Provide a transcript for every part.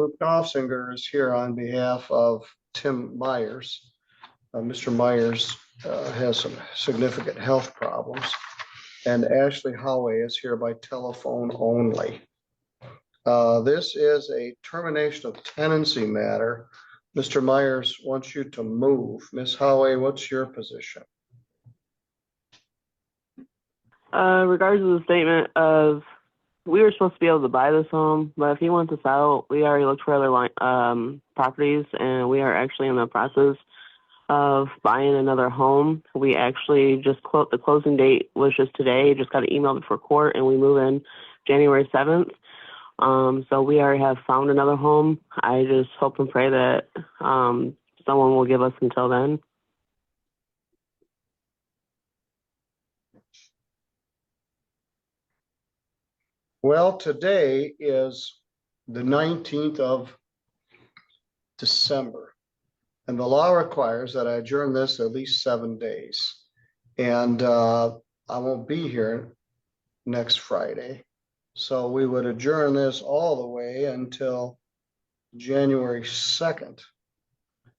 Luke Knopfinger is here on behalf of Tim Myers. Mr. Myers has some significant health problems, and Ashley Howe is here by telephone only. This is a termination of tenancy matter. Mr. Myers wants you to move. Ms. Howe, what's your position? Regards to the statement of we were supposed to be able to buy this home, but if he wants us out, we already looked for other properties, and we are actually in the process of buying another home. We actually just the closing date was just today. Just got an email before court, and we move in January 7th. So we already have found another home. I just hope and pray that someone will give us until then. Well, today is the 19th of December, and the law requires that I adjourn this at least 7 days. And I won't be here next Friday. So we would adjourn this all the way until January 2nd.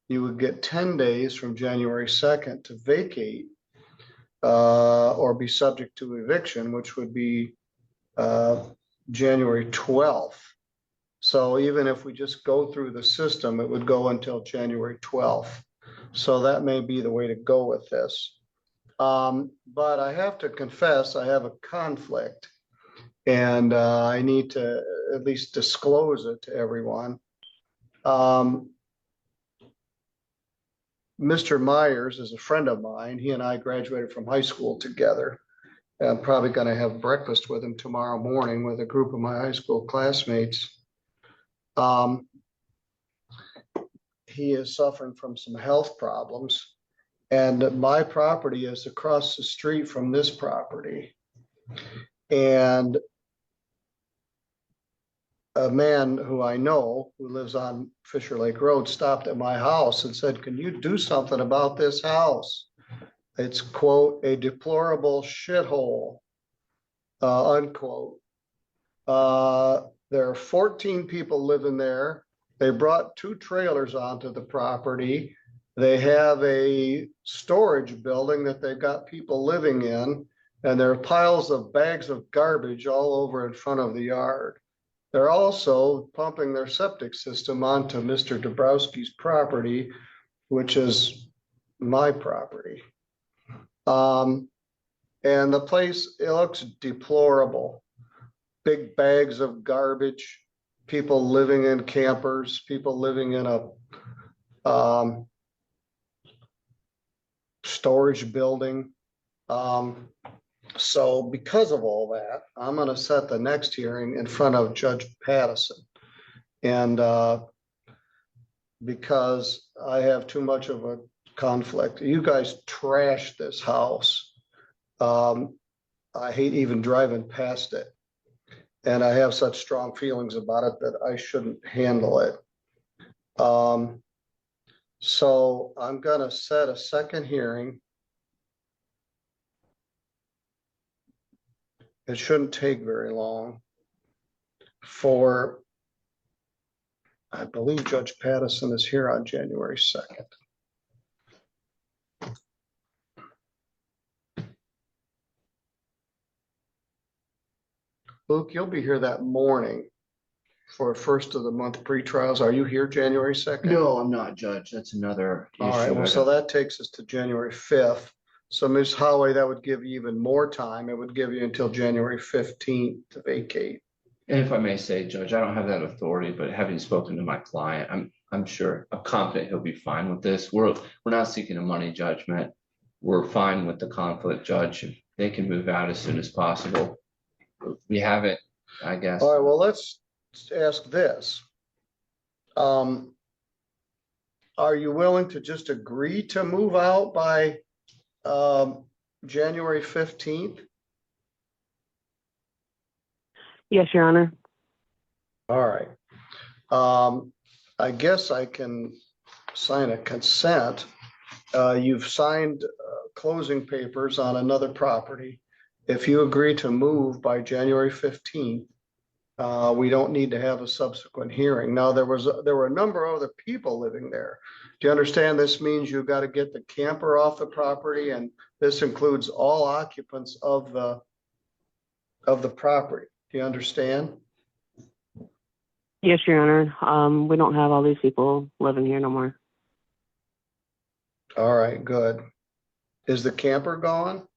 You would get 10 days from January 2nd to vacate or be subject to eviction, which would be January 12th. So even if we just go through the system, it would go until January 12th. So that may be the way to go with this. But I have to confess, I have a conflict, and I need to at least disclose it to everyone. Mr. Myers is a friend of mine. He and I graduated from high school together. I'm probably going to have breakfast with him tomorrow morning with a group of my high school classmates. He is suffering from some health problems, and my property is across the street from this property. And a man who I know who lives on Fisher Lake Road stopped at my house and said, "Can you do something about this house? It's, quote, a deplorable shithole, unquote." There are 14 people living there. They brought 2 trailers onto the property. They have a storage building that they've got people living in, and there are piles of bags of garbage all over in front of the yard. They're also pumping their septic system onto Mr. Dabrowski's property, which is my property. And the place, it looks deplorable. Big bags of garbage, people living in campers, people living in a storage building. So because of all that, I'm going to set the next hearing in front of Judge Pattison. And because I have too much of a conflict. You guys trashed this house. I hate even driving past it. And I have such strong feelings about it that I shouldn't handle it. So I'm going to set a second hearing. It shouldn't take very long for, I believe Judge Pattison is here on January 2nd. Luke, you'll be here that morning for first of the month pre-trials. Are you here January 2nd? No, I'm not, Judge. That's another issue. All right, well, so that takes us to January 5th. So Ms. Howe, that would give you even more time. It would give you until January 15th to vacate. And if I may say, Judge, I don't have that authority, but having spoken to my client, I'm confident he'll be fine with this. We're not seeking a money judgment. We're fine with the conflict, Judge. If they can move out as soon as possible. We have it, I guess. All right, well, let's ask this. Are you willing to just agree to move out by January 15th? Yes, Your Honor. All right. I guess I can sign a consent. You've signed closing papers on another property. If you agree to move by January 15th, we don't need to have a subsequent hearing. Now, there were a number of other people living there. Do you understand this means you've got to get the camper off the property, and this includes all occupants of the property? Do you understand? Yes, Your Honor. We don't have all these people living here no more. All right, good. Is the camper gone?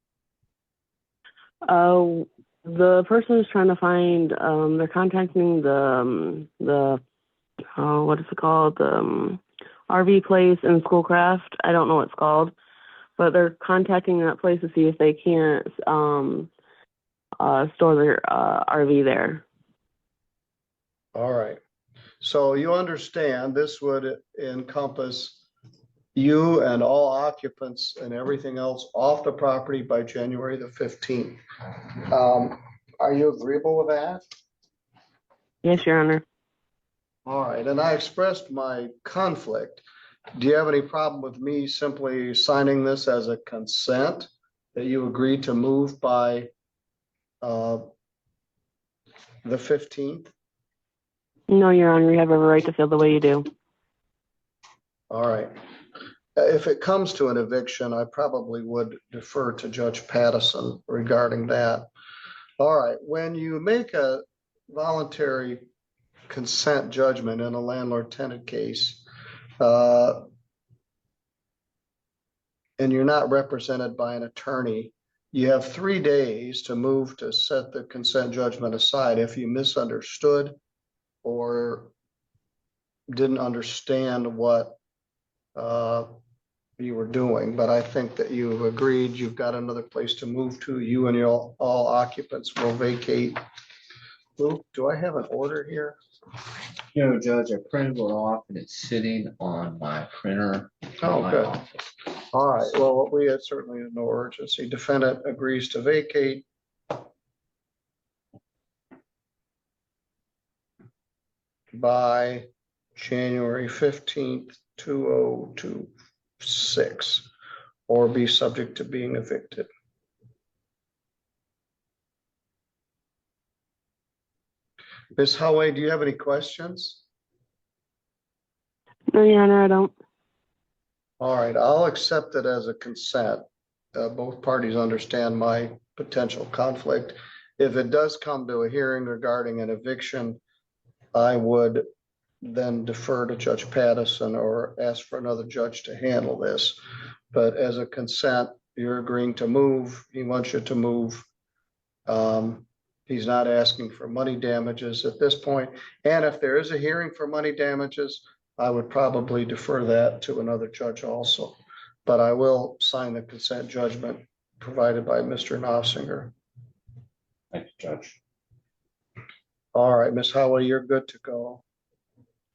The person is trying to find. They're contacting the what is it called? The RV place in Schoolcraft. I don't know what it's called, but they're contacting that place to see if they can't store their RV there. All right. So you understand this would encompass you and all occupants and everything else off the property by January the 15th. Are you agreeable with that? Yes, Your Honor. All right, and I expressed my conflict. Do you have any problem with me simply signing this as a consent that you agreed to move by the 15th? No, Your Honor. You have every right to feel the way you do. All right. If it comes to an eviction, I probably would defer to Judge Pattison regarding that. All right, when you make a voluntary consent judgment in a landlord-tenant case, and you're not represented by an attorney, you have 3 days to move to set the consent judgment aside if you misunderstood or didn't understand what you were doing. But I think that you've agreed, you've got another place to move to. You and your all occupants will vacate. Luke, do I have an order here? No, Judge, I printed it off and it's sitting on my printer. Oh, my good. office. All right, well, we had certainly no urgency. Defendant agrees to vacate. By January 15th, 2026, or be subject to being evicted. Ms. Holloway, do you have any questions? No, Your Honor, I don't. All right, I'll accept it as a consent. Both parties understand my potential conflict. If it does come to a hearing regarding an eviction, I would then defer to Judge Pattison or ask for another judge to handle this. But as a consent, you're agreeing to move. He wants you to move. He's not asking for money damages at this point. And if there is a hearing for money damages, I would probably defer that to another judge also. But I will sign the consent judgment provided by Mr. Nossinger. Thank you, Judge. All right, Ms. Howell, you're good to go.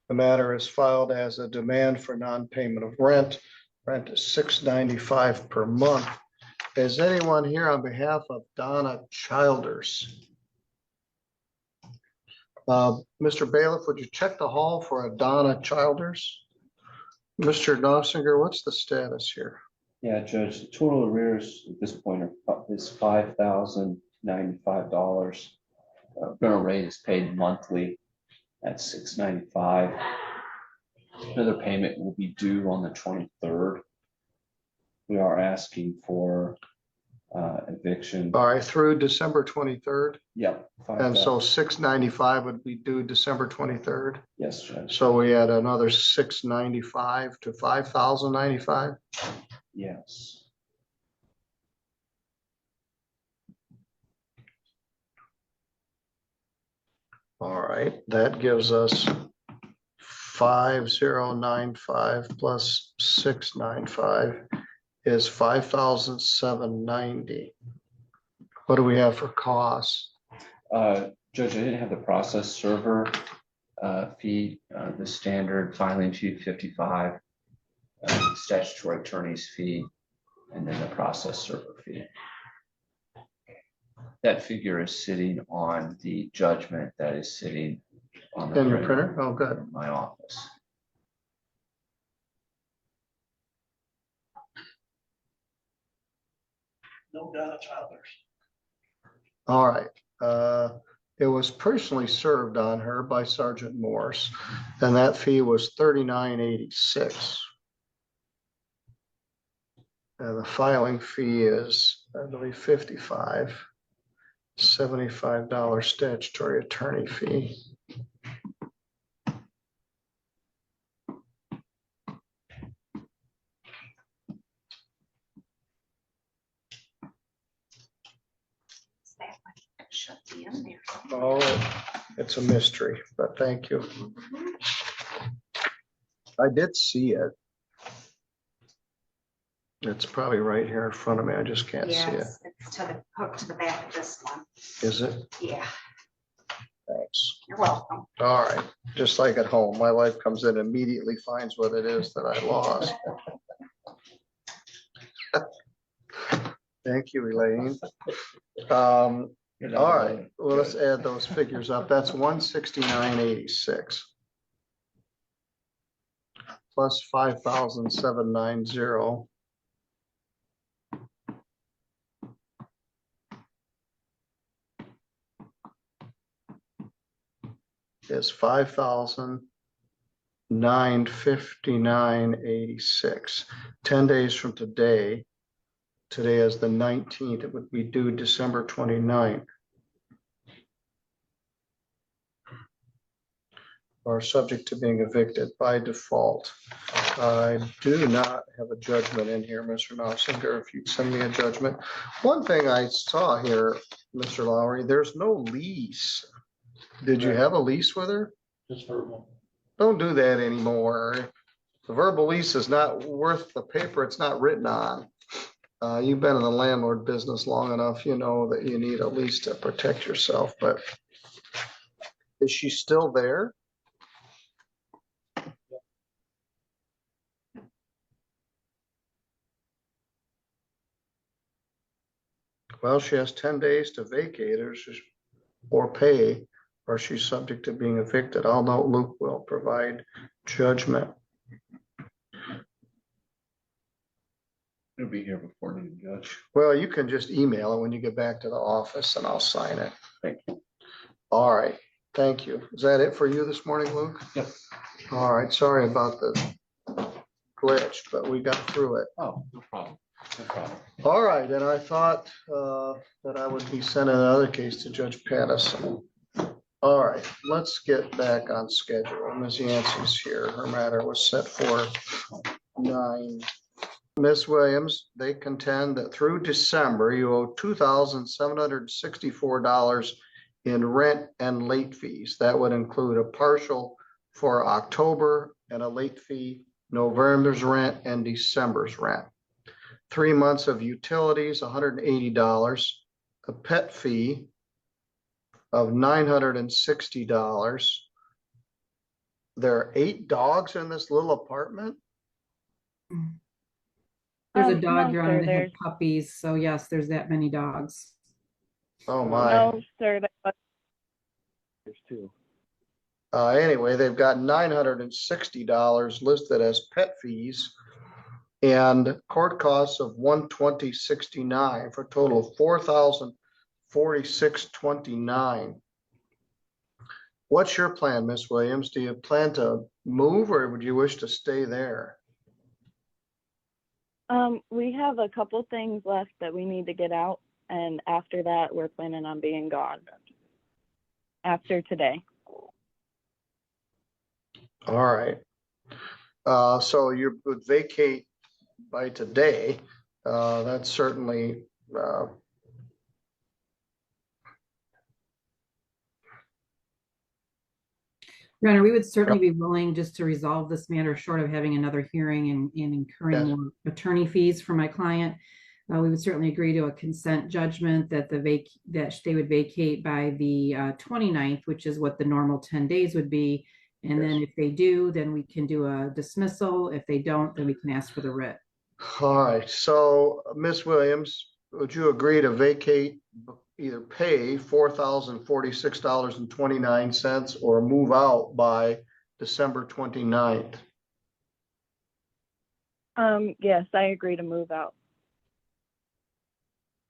The matter is filed as a demand for non-payment of rent. Rent is $6.95 per month. Is anyone here on behalf of Donna Childers? Mr. Bailiff, would you check the hall for a Donna Childers? Mr. Nossinger, what's the status here? Yeah, Judge, the total arrears at this point is $5,095. Rental rate is paid monthly at $695. Another payment will be due on the 23rd. We are asking for eviction. All right, through December 23rd. Yep. And so $695 would be due December 23rd. Yes, Judge. So we had another $695 to $5,095. Yes. All right, that gives us 5,095 plus 695 is 5,790. What do we have for costs? Judge, I didn't have the process server fee, the standard filing fee 55, statutory attorney's fee, and then the process server fee. That figure is sitting on the judgment that is sitting on the In your printer? Oh, good. in my office. No Donna Childers. All right. It was personally served on her by Sergeant Morse, and that fee was $39.86. And the filing fee is, I believe, $75 statutory attorney fee. Should be in there. Oh, it's a mystery, but thank you. I did see it. It's probably right here in front of me. I just can't see it. Yes, it's to the hook to the back of this one. Is it? Yeah, Thanks. you're welcome. All right. Just like at home, my wife comes in and immediately finds what it is that I lost. Thank you, Elaine. All right, well, let's add those figures up. That's $169.86 plus $5,790 is $5,959.86. 10 days from today. Today is the 19th. It would be due December 29th. Are subject to being evicted by default. I do not have a judgment in here, Mr. Nausinger, if you'd send me a judgment. One thing I saw here, Mr. Lowry, there's no lease. Did you have a lease with her? Just verbal. Don't do that anymore. The verbal lease is not worth the paper it's not written on. You've been in the landlord business long enough, you know that you need a lease to protect yourself, but is she still there? Well, she has 10 days to vacate or pay, or she's subject to being evicted. I'll note Luke will provide judgment. It'll be here before noon, Judge. Well, you can just email it when you get back to the office and I'll sign it. Thank you. All right, thank you. Is that it for you this morning, Luke? Yep. All right, sorry about the glitch, but we got through it. Oh, no problem. No problem. All right, and I thought that I would be sending another case to Judge Pattison. All right, let's get back on schedule. Ms. Yancey's here. Her matter was set for 9. Ms. Williams, they contend that through December, you owe $2,764 in rent and late fees. That would include a partial for October and a late fee, November's rent and December's rent. 3 months of utilities, $180, a pet fee of $960. There are 8 dogs in this little apartment. There's a No, dog here sir, that had puppies, so yes, there's that many dogs. Oh my. No, sir. There's 2. Anyway, they've got $960 listed as pet fees and court costs of $120.69 for a total of $4,046.29. What's your plan, Miss Williams? Do you plan to move or would you wish to stay there? We have a couple things left that we need to get out, and after that, we're planning on being gone. After today. All right. So you would vacate by today. That's certainly Your Honor, we would certainly be willing just to resolve this matter short of having another hearing and incurring Yes. more attorney fees for my client. We would certainly agree to a consent judgment that that they would vacate by the 29th, which is what the normal 10 days would be. And then if they do, then we can do a dismissal. If they don't, then we can ask for the writ. all right. So Miss Williams, would you agree to vacate, either pay $4,046.29 or move out by December 29th? Yes, I agree to move out.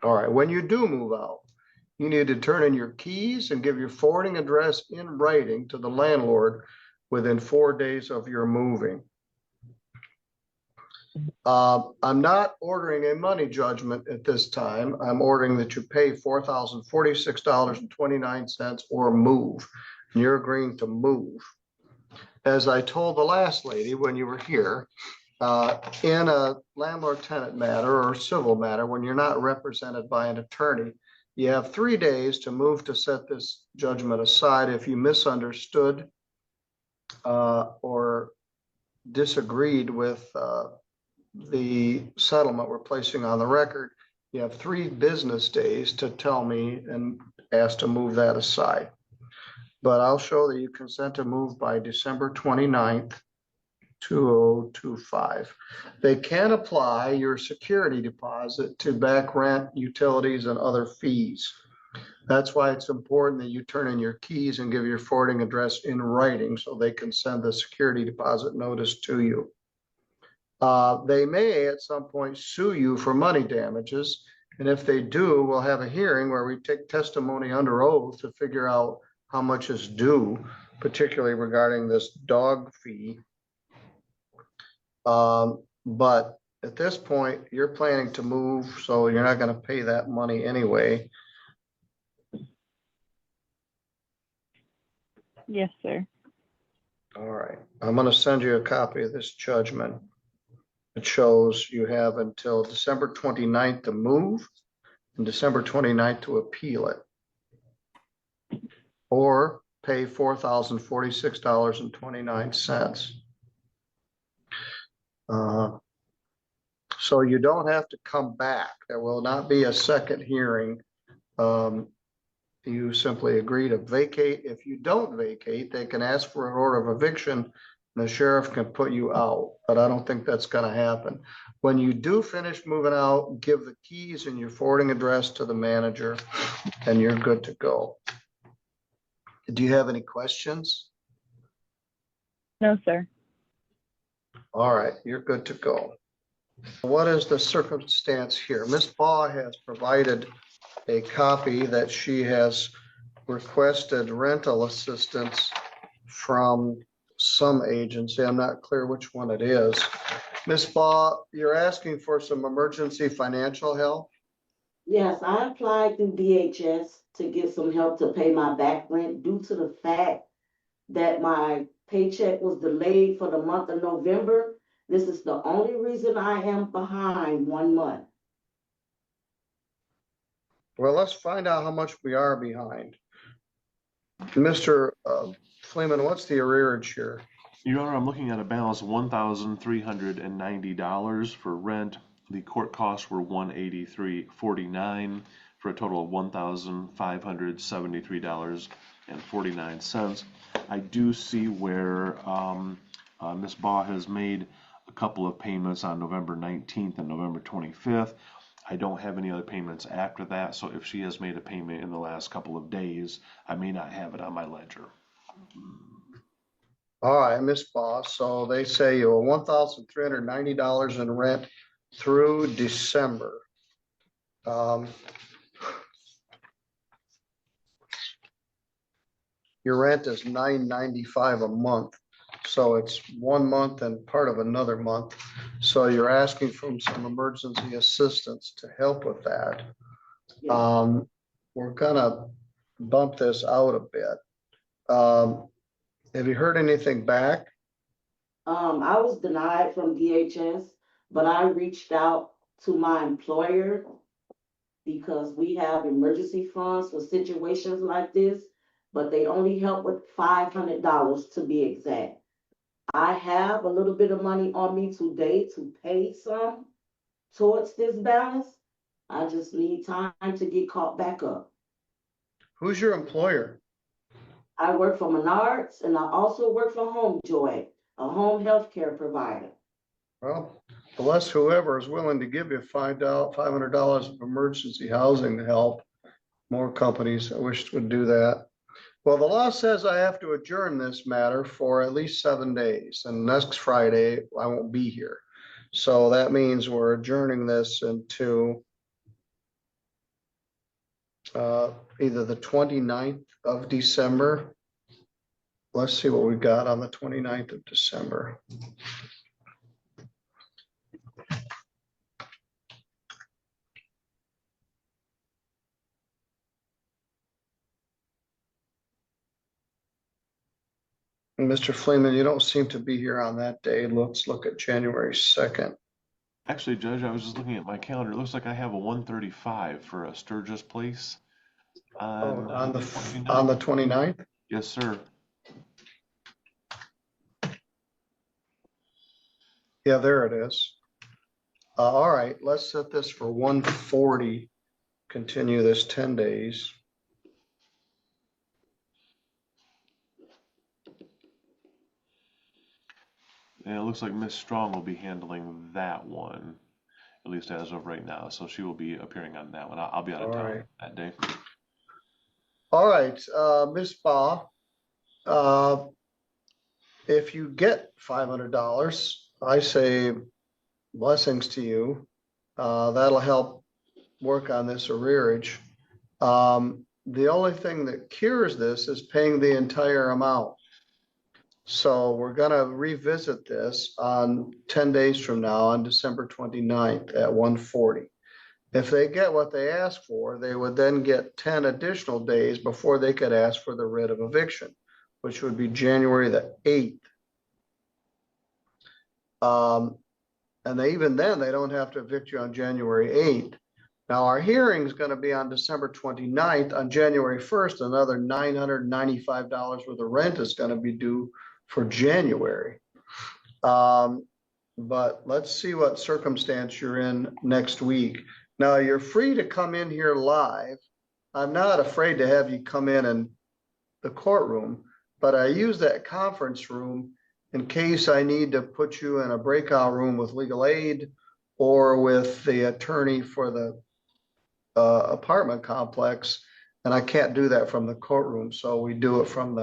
All right. When you do move out, you need to turn in your keys and give your forwarding address in writing to the landlord within 4 days of your moving. I'm not ordering a money judgment at this time. I'm ordering that you pay $4,046.29 or move. And you're agreeing to move. As I told the last lady when you were here, in a landlord tenant matter or civil matter, when you're not represented by an attorney, you have 3 days to move to set this judgment aside. If you misunderstood or disagreed with the settlement we're placing on the record, you have 3 business days to tell me and ask to move that aside. But I'll show that you consent to move by December 29th, 2025. They can apply your security deposit to back rent, utilities, and other fees. That's why it's important that you turn in your keys and give your forwarding address in writing so they can send the security deposit notice to you. They may at some point sue you for money damages. And if they do, we'll have a hearing where we take testimony under oath to figure out how much is due, particularly regarding this dog fee. But at this point, you're planning to move, so you're not going to pay that money anyway. Yes, sir. All right. I'm going to send you a copy of this judgment. It shows you have until December 29th to move and December 29th to appeal it, or pay $4,046.29. So you don't have to come back. There will not be a second hearing. You simply agree to vacate. If you don't vacate, they can ask for an order of eviction and the sheriff can put you out, but I don't think that's going to happen. When you do finish moving out, give the keys and your forwarding address to the manager and you're good to go. Do you have any questions? No, sir. All right, you're good to go. What is the circumstance here? Ms. Bauer has provided a copy that she has requested rental assistance from some agency. I'm not clear which one it is. Ms. Bauer, you're asking for some emergency financial help? Yes, I applied through DHS to get some help to pay my back rent due to the fact that my paycheck was delayed for the month of November. This is the only reason I am behind 1 month. Well, let's find out how much we are behind. Mr. Fleeman, what's the arrearage here? Your Honor, I'm looking at a balance of $1,390 for rent. The court costs were $183.49 for a total of $1,573.49. I do see where Ms. Baugh has made a couple of payments on November 19th and November 25th. I don't have any other payments after that, so if she has made a payment in the last couple of days, I may not have it on my ledger. All right, Ms. Baugh, so they say you owe $1,390 in rent through December. Your rent is $995 a month, so it's 1 month and part of another month. So you're asking for some emergency assistance to help with that. Yes. We're gonna bump this out a bit. Have you heard anything back? I was denied from DHS, but I reached out to my employer because we have emergency funds for situations like this, but they only help with $500 to be exact. I have a little bit of money on me today to pay some towards this balance. I just need time to get caught back up. Who's your employer? I work for Menards and I also work for HomeJoy, a home health care provider. Well, bless whoever is willing to give you $500 of emergency housing help. More companies I wish would do that. Well, the law says I have to adjourn this matter for at least 7 days, and next Friday I won't be here. So that means we're adjourning this into either the 29th of December. Let's see what we got on the 29th of December. Mr. Fleeman, you don't seem to be here on that day. Let's look at January 2nd. Actually, Judge, I was just looking at my calendar. It looks like I have a 1:35 for a Sturgis Place on On the the 29th. 29th? Yes, sir. Yeah, there it is. All right, let's set this for 1:40. Continue this 10 days. And it looks like Miss Strong will be handling that one, at least as of right now. So she will be appearing on that one. I'll be out of All town right. that day. All right, Ms. Bauer, if you get $500, I say blessings to you. That'll help work on this arrearage. The only thing that cures this is paying the entire amount. So we're gonna revisit this on 10 days from now on December 29th at 1:40. If they get what they ask for, they would then get 10 additional days before they could ask for the writ of eviction, which would be January the 8th. And even then, they don't have to evict you on January 8th. Now, our hearing is going to be on December 29th. On January 1st, another $995 worth of rent is going to be due for January. But let's see what circumstance you're in next week. Now, you're free to come in here live. I'm not afraid to have you come in the courtroom, but I use that conference room in case I need to put you in a breakout room with legal aid or with the attorney for the apartment complex, and I can't do that from the courtroom, so we do it from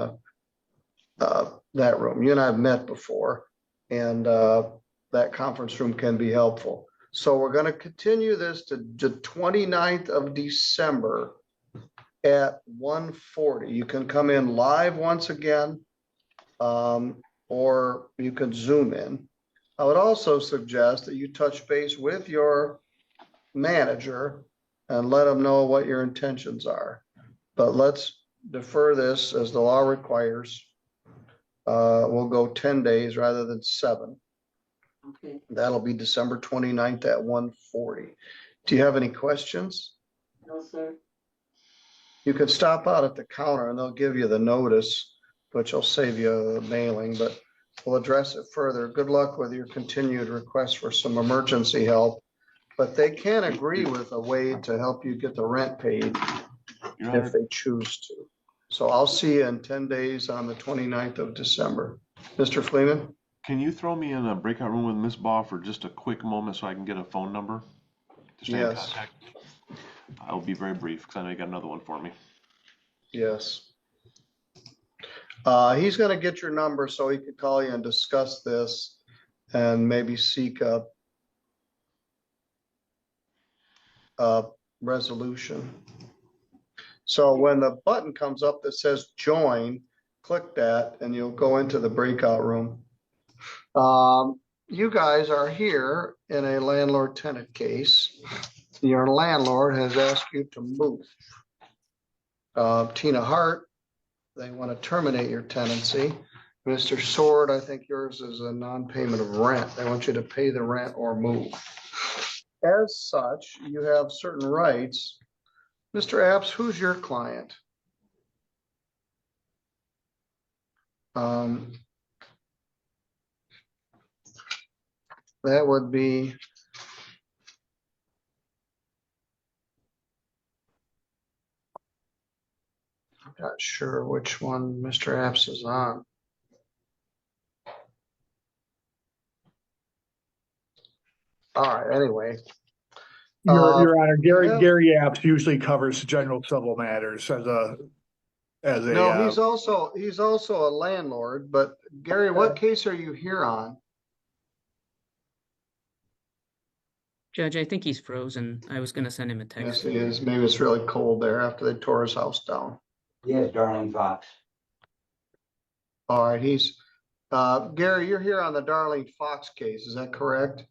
that room. You and I have met before, and that conference room can be helpful. So we're going to continue this to the 29th of December at 1:40. You can come in live once again, or you can Zoom in. I would also suggest that you touch base with your manager and let them know what your intentions are. But let's defer this as the law requires. We'll go 10 days rather than 7. Okay. That'll be December 29th at 1:40. Do you have any questions? No, sir. You can stop out at the counter and they'll give you the notice, which will save you the mailing, but we'll address it further. Good luck with your continued request for some emergency help. But they can agree with a way to help you get the rent paid if they choose to. So I'll see you in 10 days on the 29th of December. Mr. Fleeman? Can you throw me in a breakout room with Miss Bauer for just a quick moment so I can get a phone number to stay in Yes. contact? I'll be very brief because I know you got another one for me. Yes. He's going to get your number so he could call you and discuss this and maybe seek a resolution. So when the button comes up that says join, click that and you'll go into the breakout room. You guys are here in a landlord tenant case. Your landlord has asked you to move. Tina Hart, they want to terminate your tenancy. Mr. Sword, I think yours is a non-payment of rent. They want you to pay the rent or move. As such, you have certain rights. Mr. Apps, who's your client? That would be I'm not sure which one Mr. Apps is on. All right, anyway. Your Honor, Gary yeah. Gary Apps usually covers general civil matters as a No, he's also a landlord, but Gary, what case are you here on? Judge, I think he's frozen. I was gonna send him a Yes, text. he is. Maybe it's really cold there after they tore his house down. Yes, Darling Fox. All right, Gary, you're here on the Darling Fox case, is that correct?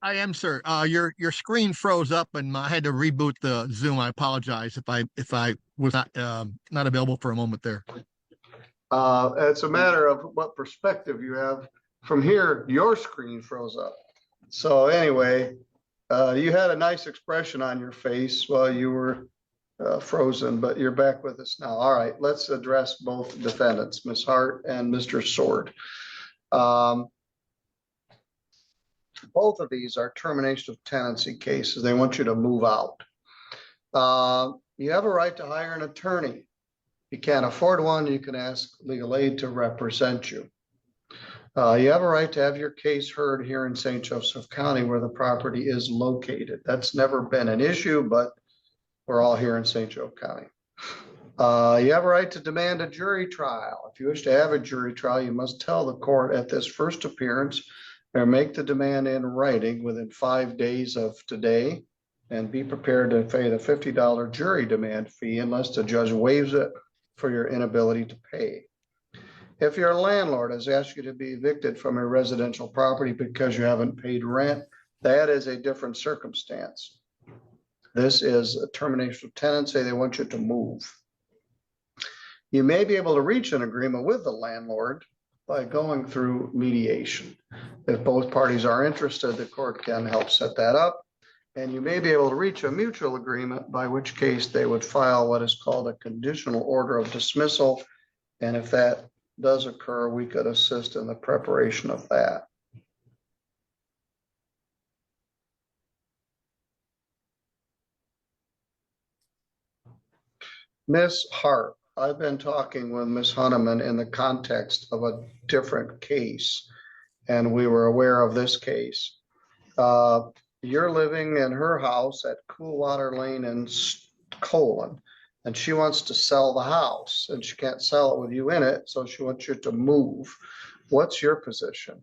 I am, sir. Your screen froze up, and I had to reboot the Zoom. I apologize if I was not available for a moment there. It's a matter of what perspective you have. From here, your screen froze up. So anyway, you had a nice expression on your face while you were frozen, but you're back with us now. All right, let's address both defendants, Ms. Hart and Mr. Sword. Both of these are termination of tenancy cases. They want you to move out. You have a right to hire an attorney. If you can't afford one, you can ask legal aid to represent you. You have a right to have your case heard here in St. Joseph County where the property is located. That's never been an issue, but we're all here in St. Joe County. You have a right to demand a jury trial. If you wish to have a jury trial, you must tell the court at this first appearance or make the demand in writing within 5 days of today, and be prepared to pay the $50 jury demand fee unless the judge waives it for your inability to pay. If your landlord has asked you to be evicted from a residential property because you haven't paid rent, that is a different circumstance. This is a termination of tenancy. They want you to move. You may be able to reach an agreement with the landlord by going through mediation. If both parties are interested, the court can help set that up. And you may be able to reach a mutual agreement, by which case they would file what is called a conditional order of dismissal. And if that does occur, we could assist in the preparation of that. Ms. Hart, I've been talking with Ms. Hunneman in the context of a different case, and we were aware of this case. You're living in her house at Coolwater Lane in Colon, and she wants to sell the house, and she can't sell it with you in it, so she wants you to move. What's your position?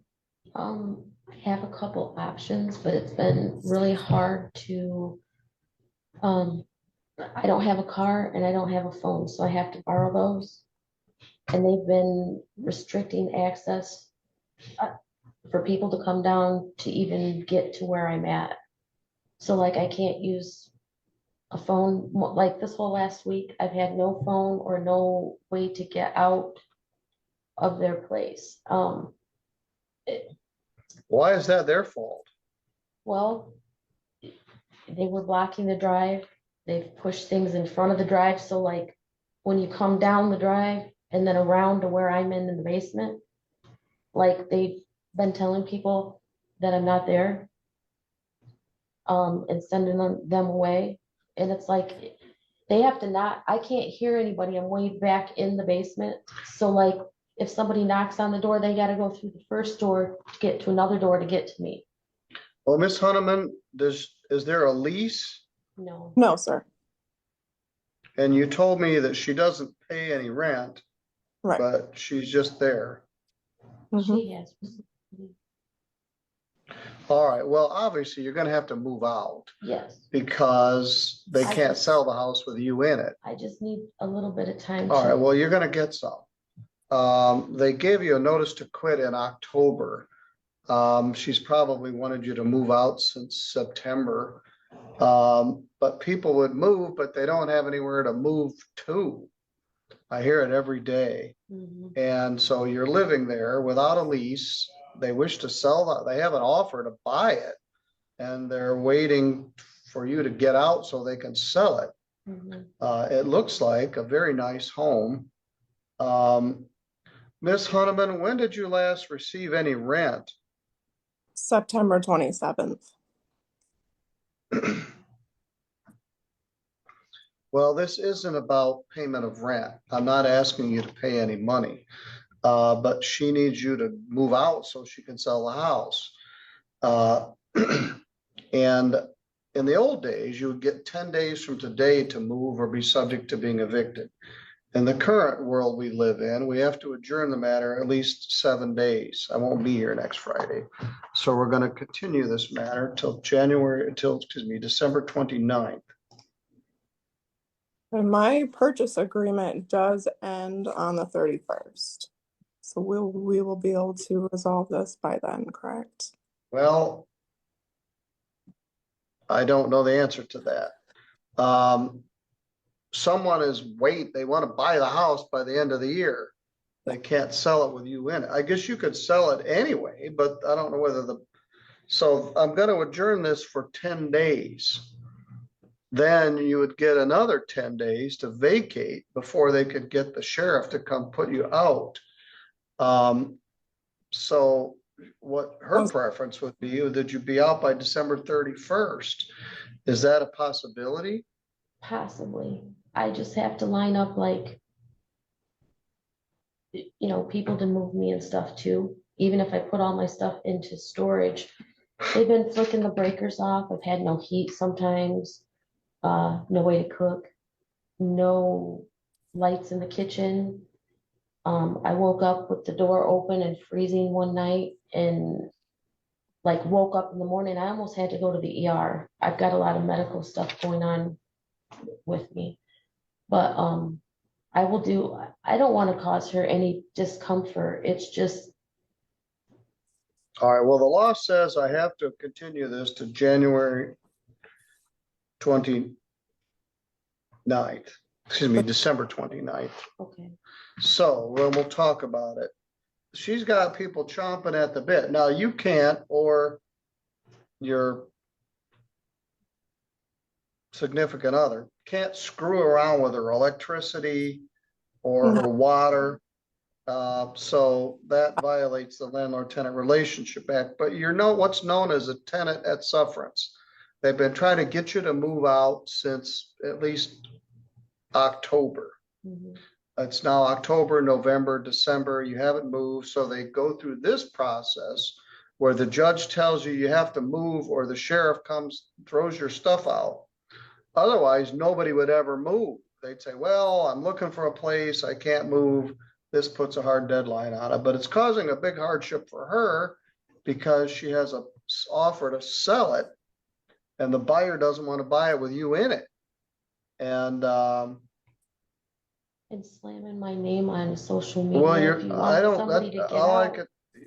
I have a couple options, but it's been really hard to, I don't have a car and I don't have a phone, so I have to borrow those. And they've been restricting access for people to come down to even get to where I'm at. So like I can't use a phone. Like this whole last week, I've had no phone or no way to get out of their place. Why is that their fault? Well, they were blocking the drive. They've pushed things in front of the drive. So like when you come down the drive and then around to where I'm in the basement, like they've been telling people that I'm not there, and sending them away. And it's like, they have to not, I can't hear anybody. I'm way back in the basement. So like if somebody knocks on the door, they got to go through the first door to get to another door to get to me. Well, Ms. Hunneman, is there a lease? No. No, sir. And you told me that she doesn't pay any rent, Right. but she's just there. She has. All right, well, obviously you're gonna have to move out Yes. because they can't sell the house with you in it. I just need a little bit of time. All right, well, you're gonna get some. They gave you a notice to quit in October. She's probably wanted you to move out since September. But people would move, but they don't have anywhere to move to. I hear it every day. And so you're living there without a lease. They wish to sell that. They have an offer to buy it, and they're waiting for you to get out so they can sell it. It looks like a very nice home. Ms. Hunneman, when did you last receive any rent? September 27th. Well, this isn't about payment of rent. I'm not asking you to pay any money, but she needs you to move out so she can sell the house. And in the old days, you would get 10 days from today to move or be subject to being evicted. in the current world we live in, we have to adjourn the matter at least 7 days. I won't be here next Friday. So we're going to continue this matter till December 29th. And my purchase agreement does end on the 31st. So we will be able to resolve this by then, correct? Well, I don't know the answer to that. Someone they want to buy the house by the end of the year. They can't sell it with you in it. I guess you could sell it anyway, but I don't know whether so I'm going to adjourn this for 10 days. Then you would get another 10 days to vacate before they could get the sheriff to come put you out. So what her preference would be, that you be out by December 31st. Is that a possibility? Possibly. I just have to line up like, people to move me and stuff too. Even if I put all my stuff into storage, they've been flicking the breakers off. I've had no heat sometimes, no way to cook, no lights in the kitchen. I woke up with the door open and freezing one night and like woke up in the morning. I almost had to go to the ER. I've got a lot of medical stuff going on with me, but I don't want to cause her any discomfort. It's just. All right, well, the law says I have to continue this to January 29th, December 29th. Okay. So we'll talk about it. She's got people chomping at the bit. Now you can't, or your significant other can't screw around with her electricity or her water. So that violates the Landlord-Tenant Relationship Act. But what's known as a tenant at sufferance. They've been trying to get you to move out since at least October. Mm-hmm. It's now October, November, December. You haven't moved. So they go through this process where the judge tells you have to move, or the sheriff comes, throws your stuff out. Otherwise, nobody would ever move. They'd say, well, I'm looking for a place. I can't move. This puts a hard deadline on it, but it's causing a big hardship for her because she has an offer to sell it and the buyer doesn't want to buy it with you in it. And slamming my name on social media.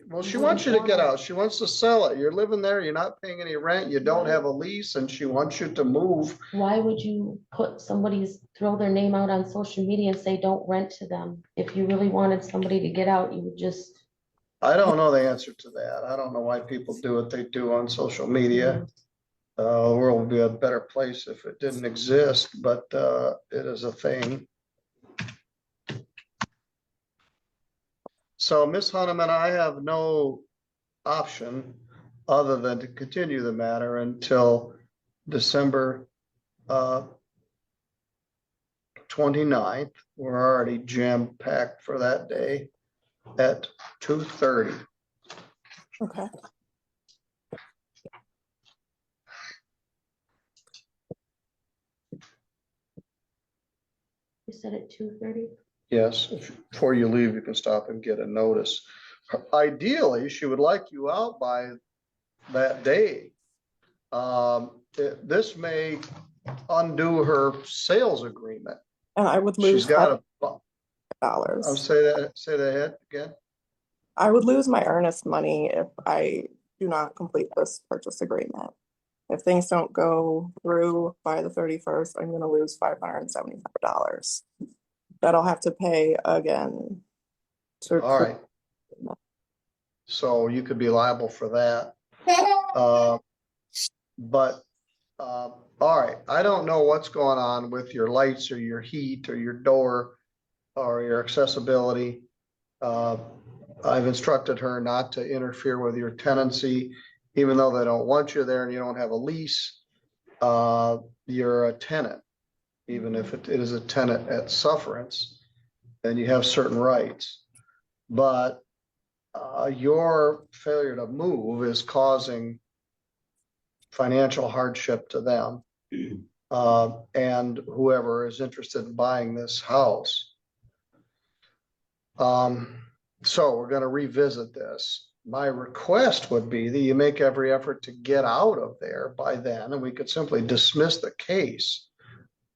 Well, she wants you to get out. She wants to sell it. You're living there. You're not paying any rent. You don't have a lease, and she wants you to move. Why would you throw their name out on social media and say don't rent to them? If you really wanted somebody to get out, you would just. I don't know the answer to that. I don't know why people do what they do on social media. The world would be a better place if it didn't exist, but it is a thing. So, Ms. Hunneman, I have no option other than to continue the matter until December 29th. We're already jam-packed for that day at 2:30. Okay. You said at 2:30? Yes, before you leave, you can stop and get a notice. Ideally, she would like you out by that day. This may undo her sales agreement. And I would lose $5. I'll say that again. I would lose my earnest money if I do not complete this purchase agreement. If things don't go through by the 31st, I'm going to lose $575 that I'll have to pay again. All right. So you could be liable for that. All right. I don't know what's going on with your lights or your heat or your door or your accessibility. I've instructed her not to interfere with your tenancy, even though they don't want you there and you don't have a lease. You're a tenant, even if it is a tenant at sufferance, and you have certain rights. But your failure to move is causing financial hardship to them and whoever is interested in buying this house. So we're gonna revisit this. My request would be that you make every effort to get out of there by then, and we could simply dismiss the case.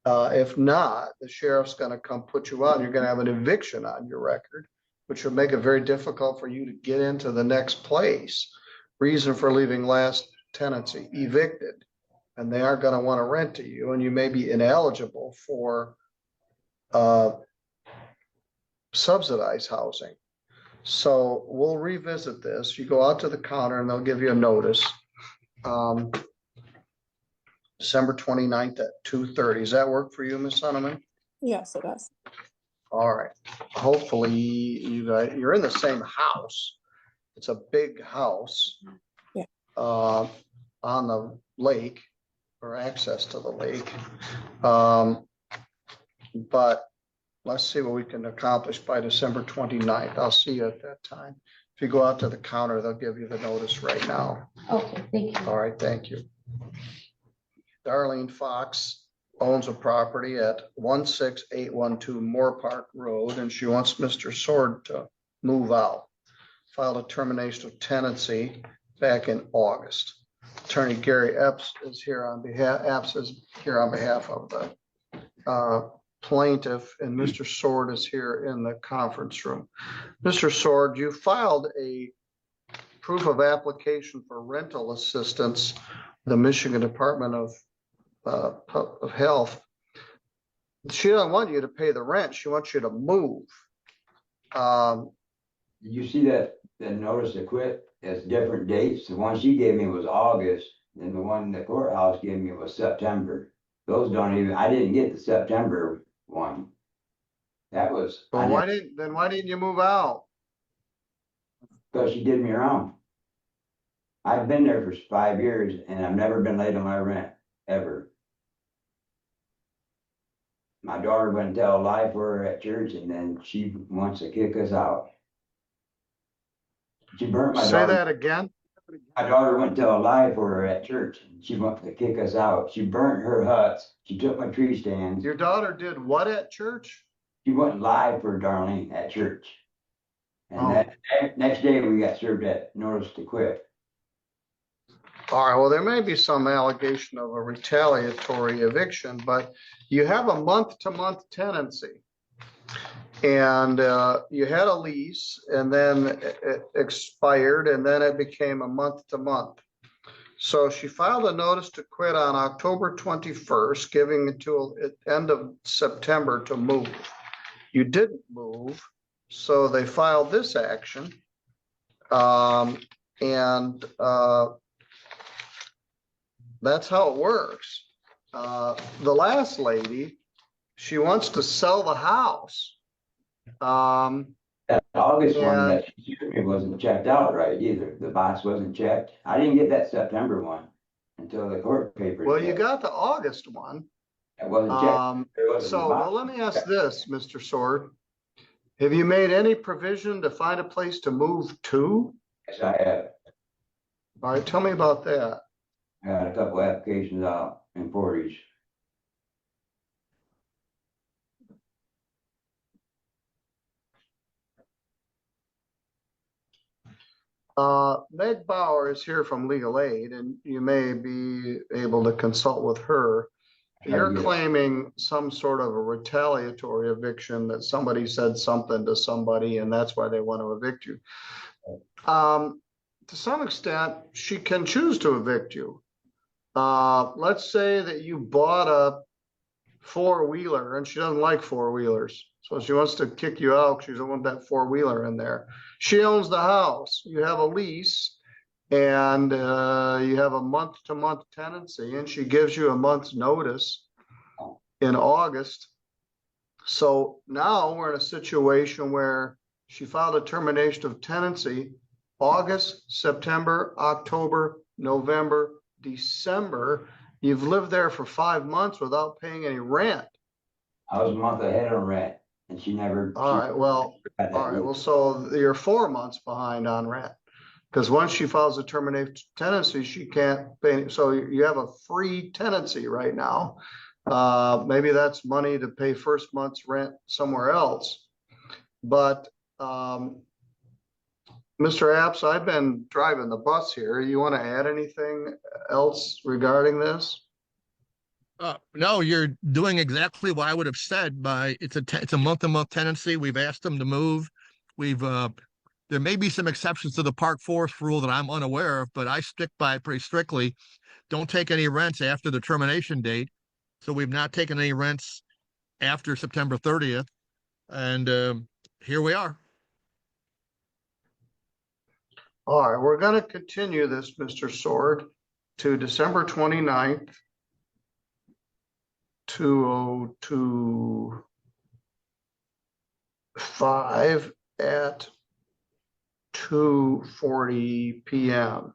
If not, the sheriff's gonna come put you out. You're gonna have an eviction on your record, which would make it very difficult for you to get into the next place. Reason for leaving last tenancy, evicted, and they aren't gonna want to rent to you, and you may be ineligible for subsidized housing. So we'll revisit this. You go out to the counter and they'll give you a notice. December 29th at 2:30. Does that work for you, Ms. Sonneman? Yes, it does. All right. Hopefully you're in the same house. It's a big house. Yeah. On the lake or access to the lake. But let's see what we can accomplish by December 29th. I'll see you at that time. If you go out to the counter, they'll give you the notice right now. Okay, thank you. All right, thank you. Darlene Fox owns a property at 16812 Moore Park Road, and she wants Mr. Sword to move out. Filed a termination of tenancy back in August. Attorney Gary Epps is here on behalf of the plaintiff, and Mr. Sword is here in the conference room. Mr. Sword, you filed a proof of application for rental assistance, the Michigan Department of Health. She doesn't want you to pay the rent. She wants you to move. Did you see that the notice to quit has different dates? The one she gave me was August, and the one the courthouse gave me was September. Those don't even, I didn't get the September one. That was. Well, why didn't you move out? Because she did me wrong. I've been there for 5 years and I've never been late on my rent, ever. My daughter went to tell a lie for her at church, and then she wants to kick us out. She burnt my daughter. Say that again. My daughter went to tell a lie for her at church. She wanted to kick us out. She burnt her huts. She took my tree stands. Your daughter did what at church? She went and lied for Darlene at church. And that next day we got served that notice to quit. All right, well, there may be some allegation of a retaliatory eviction, but you have a month-to-month tenancy. And you had a lease, and then it expired, and then it became a month-to-month. So she filed a notice to quit on October 21st, giving until the end of September to move. You didn't move, so they filed this action. That's how it works. The last lady, she wants to sell the house. That August one that she gave me wasn't checked out right either. The box wasn't checked. I didn't get that September one until the court papers. Well, you got the August one. It wasn't checked. Well, let me ask this, Mr. Sword. Have you made any provision to find a place to move to? Yes, I have. All right, tell me about that. I got a couple applications out in Portage. Meg Bauer is here from Legal Aid, and you may be able to consult with her. You're claiming some sort of a retaliatory eviction, that somebody said something to somebody and that's why they want to evict you. To some extent, she can choose to evict you. Let's say that you bought a four-wheeler and she doesn't like four-wheelers. So she wants to kick you out because she doesn't want that four-wheeler in there. She owns the house. You have a lease and you have a month-to-month tenancy, and she gives you a month's notice in August. So now we're in a situation where she filed a termination of tenancy August, September, October, November, December. You've lived there for 5 months without paying any rent. I was a month ahead on rent, and she never. All right. Well, so you're 4 months behind on rent, because once she files a termination of tenancy, she can't pay. So you have a free tenancy right now. Maybe that's money to pay first month's rent somewhere else. But Mr. Apps, I've been driving the bus here. You want to add anything else regarding this? No, you're doing exactly what I would have said. It's a month-to-month tenancy. We've asked them to move. There may be some exceptions to the Park Forest rule that I'm unaware of, but I stick by it pretty strictly. Don't take any rents after the termination date. So we've not taken any rents after September 30th. And here we are. All right, we're going to continue this, Mr. Sword, to December 29th, 2025 at 2:40 p.m.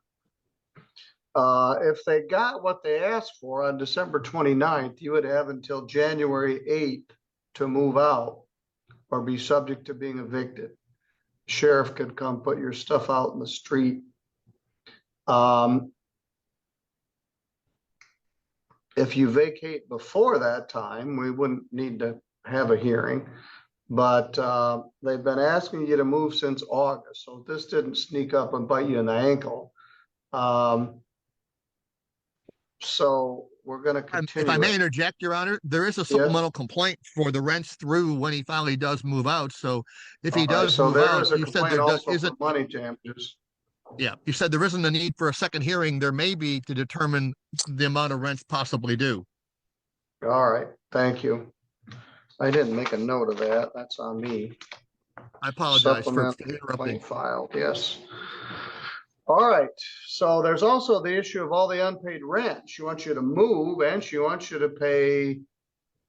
If they got what they asked for on December 29th, you would have until January 8th to move out or be subject to being evicted. Sheriff could come put your stuff out in the street. If you vacate before that time, we wouldn't need to have a hearing, but they've been asking you to move since August, so this didn't sneak up and bite you in the ankle. So we're going to continue. If I may interject, Your Honor, there is a supplemental complaint for the rents through when he finally does move out. So if he does move out, you said there isn't money damages. Yeah, you said there isn't a need for a second hearing. There may be to determine the amount of rents possibly due. All right, thank you. I didn't make a note of that. That's on me. I apologize for interrupting. Filed, yes. All right, so there's also the issue of all the unpaid rent. She wants you to move and she wants you to pay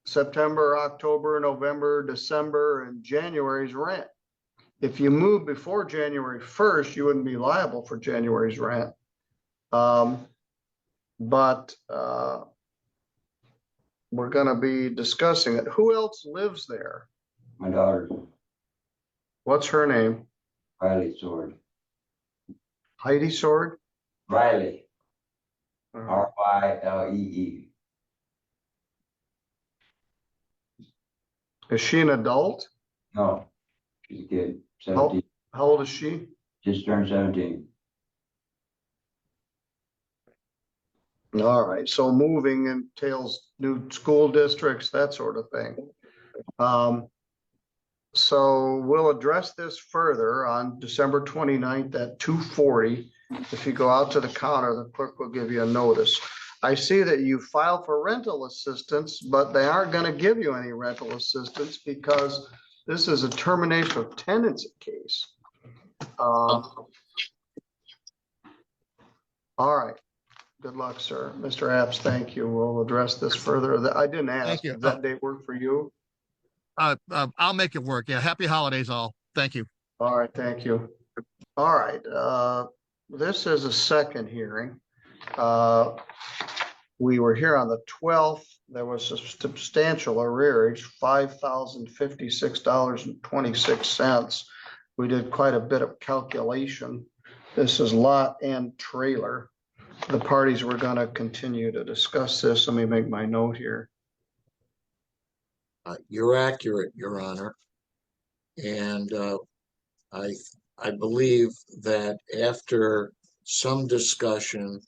September, October, November, December, and January's rent. If you move before January 1st, you wouldn't be liable for January's rent. But we're going to be discussing it. Who else lives there? My daughter. What's her name? Riley Sword. Heidi Sword? Riley. Rylee. Is she an adult? No, she's a kid. 17. How old is she? Just turned 17. All right, so moving entails new school districts, that sort of thing. So we'll address this further on December 29th at 2:40. If you go out to the counter, the clerk will give you a notice. I see that you filed for rental assistance, but they aren't going to give you any rental assistance because this is a termination of tenancy case. All right. Good luck, sir. Mr. Apps, thank you. We'll address this further. I didn't ask. Thank you. Does that date work for you? I'll make it work. Yeah. Happy holidays all. Thank you. All right. Thank you. All right. This is a second hearing. We were here on the 12th. There was a substantial arrearage, $5,056.26. We did quite a bit of calculation. This is lot and trailer. The parties were going to continue to discuss this. Let me make my note here. You're accurate, Your Honor. And I believe that after some discussion,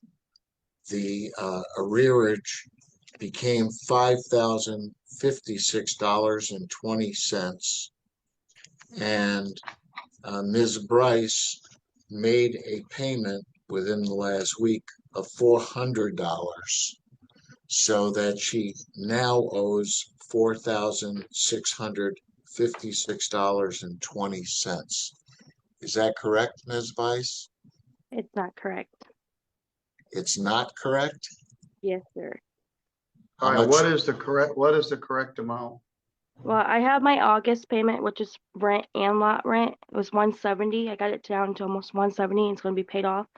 the arrearage became $5,056.20. And Ms. Bryce made a payment within the last week of $400, so that she now owes $4,656.20. Is that correct, Ms. Bryce? It's not correct. It's not correct? Yes, sir. All right, what is the correct amount? Well, I have my August payment, which is rent and lot rent. It was $170. I got it down to almost $170, and it's going to be paid off.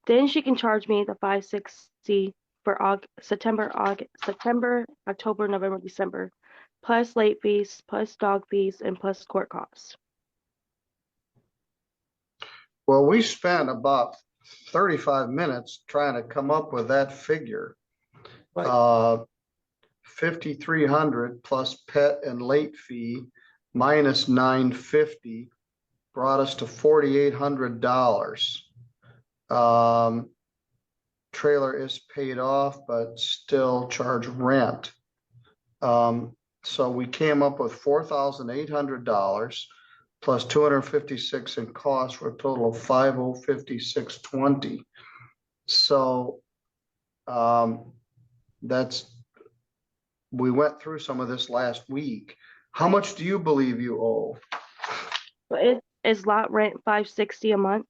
Then she can charge me the $560 for September, October, November, December, plus late fees, plus dog fees, and plus court costs. Well, we spent about 35 minutes trying to come up with that figure. Right. 5,300 plus pet and late fee minus 950 brought us to $4,800. Trailer is paid off, but still charge rent. So we came up with $4,800 plus 256 in costs for a total of 5,056.20. So we went through some of this last week. How much do you believe you owe? But is lot rent $560 a month?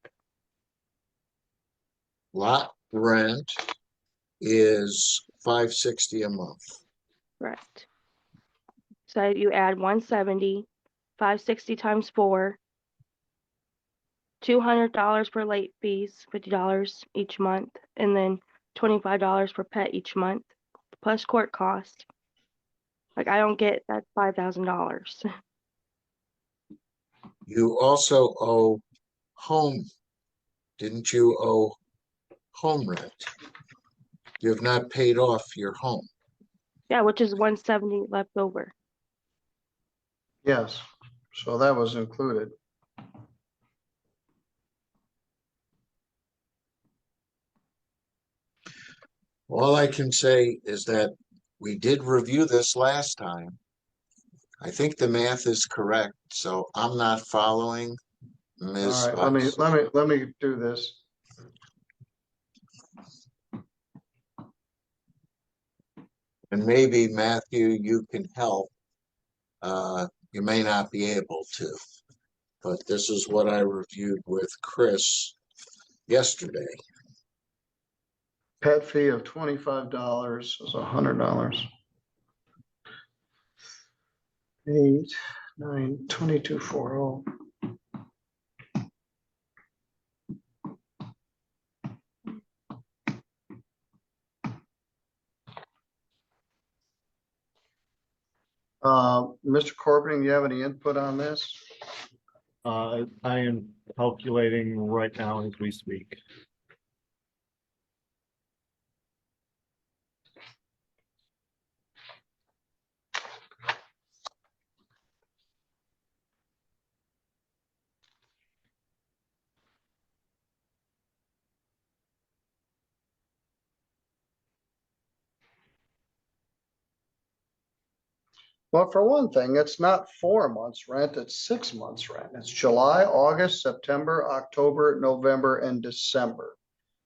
Lot rent is $560 a month. Correct. So you add 170, 560 times 4, $200 for late fees, $50 each month, and then $25 for pet each month, plus court cost. Like, I don't get that $5,000. You also owe home, didn't you owe home rent? You have not paid off your home. Yeah, which is 170 left over. Yes, so that was included. All I can say is that we did review this last time. I think the math is correct, so I'm not following Ms. All right, Weiss. let me do this. And maybe Matthew, you can help. You may not be able to, but this is what I reviewed with Chris yesterday. Pet fee of $25 is $100. 8, 9, 2240. Mr. Corbin, do you have any input on this? I am calculating right now as we speak. Well, for one thing, it's not 4 months rent, it's 6 months rent. It's July, August, September, October, November, and December.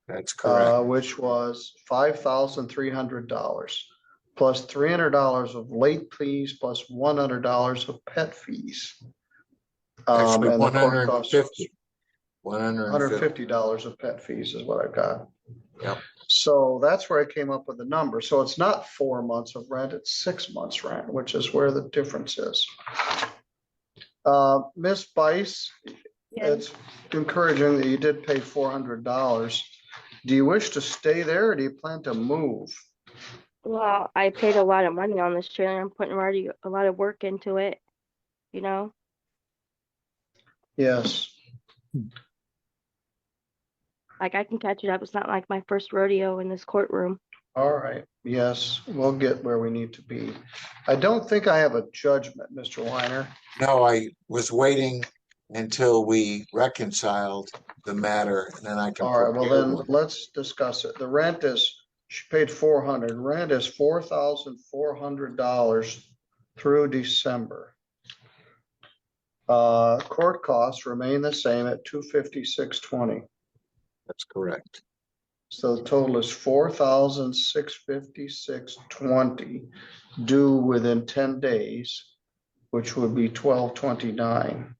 That's correct. Which was $5,300 plus $300 of late fees plus $100 of pet fees. Actually, and the court costs $150 of pet fees is what I've got. Yep. So that's where I came up with the number. So it's not 4 months of rent, it's 6 months rent, which is where the difference is. Ms. Bice, it's encouraging that you did pay $400. Do you wish to stay there or do you plan to move? Well, I paid a lot of money on this trailer. I'm putting already a lot of work into it, you know? Yes. Like, I can catch it up. It's not like my first rodeo in this courtroom. All right. Yes, we'll get where we need to be. I don't think I have a judgment, Mr. Weiner. No, I was waiting until we reconciled the matter and then I can. All right, well then let's discuss it. The rent is, she paid $400. Rent is $4,400 through December. Court costs remain the same at $256.20. That's correct. So the total is $4,656.20 due within 10 days, which would be $1,229.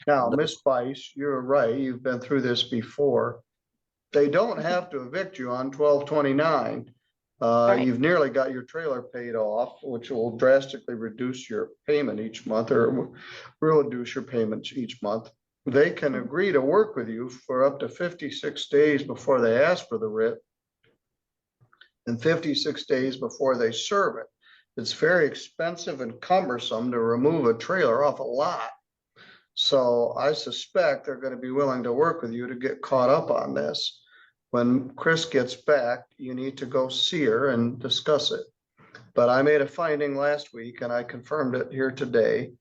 Now, Ms. Bice, you're right. You've been through this before. They don't have to evict you on 12/29. You've nearly got your trailer paid off, which will drastically reduce your payment each month, or will reduce your payments each month. They can agree to work with you for up to 56 days before they ask for the writ and 56 days before they serve it. It's very expensive and cumbersome to remove a trailer off a lot. So I suspect they're going to be willing to work with you to get caught up on this. When Chris gets back, you need to go see her and discuss it. But I made a finding last week and I confirmed it here today.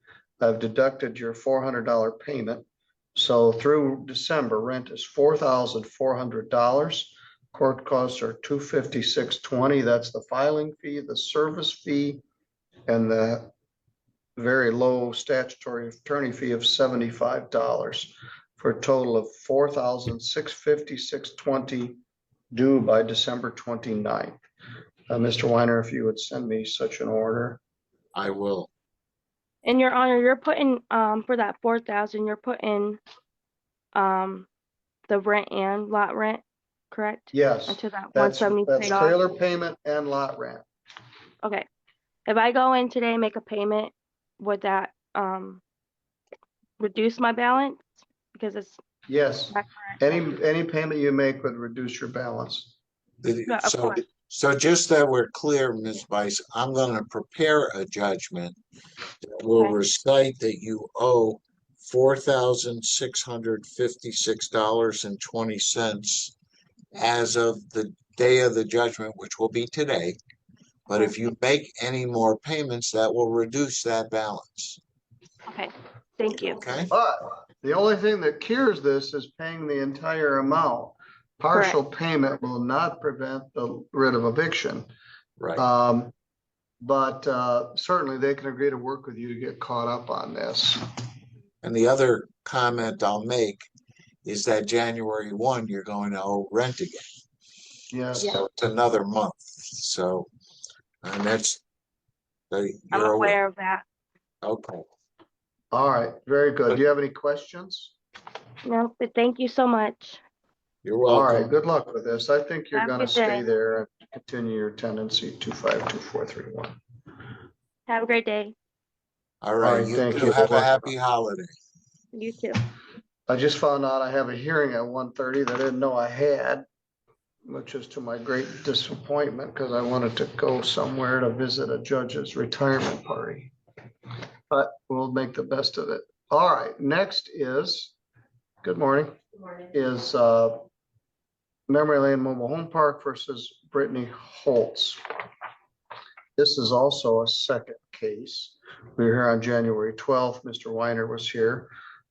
I've deducted your $400 payment. So through December, rent is $4,400. Court costs are $256.20. That's the filing fee, the service fee, and the very low statutory attorney fee of $75 for a total of $4,656.20 due by December 29th. Mr. Weiner, if you would send me such an order. I will. In your honor, you're putting for that 4,000, you're putting the rent and lot rent, correct? Yes, Into that that's 170 paid off. trailer payment and lot rent. Okay. If I go in today and make a payment, would that reduce my balance? Because it's Yes, not correct. any payment you make would reduce your balance. Yeah, of course. So just that we're clear, Ms. Bice, I'm gonna prepare a judgment that will Okay. recite that you owe $4,656.20 as of the day of the judgment, which will be today. But if you make any more payments, that will reduce that balance. Okay. Thank you. Okay? But the only thing that cures this is paying the entire amount. Partial payment will not prevent the writ of eviction. Right. But certainly they can agree to work with you to get caught up on this. And the other comment I'll make is that January 1, you're going to owe rent again. Yes. So it's another month. So, and that's, I'm you're aware of that. Okay. All right, very good. Do you have any questions? No, but thank you so much. You're All welcome. right, good luck with this. I think you're Have a gonna good stay day. there and continue your tenancy 252431. Have a great day. All right. right, You thank two you. have a happy holiday. You too. I just found out I have a hearing at 1:30 that I didn't know I had, which is to my great disappointment because I wanted to go somewhere to visit a judge's retirement party. But we'll make the best of it. All right, next is, good morning. Good morning. Is Memory Lane Mobile Home Park versus Brittany Holtz. This is also a second case. We were here on January 12th. Mr. Weiner was here.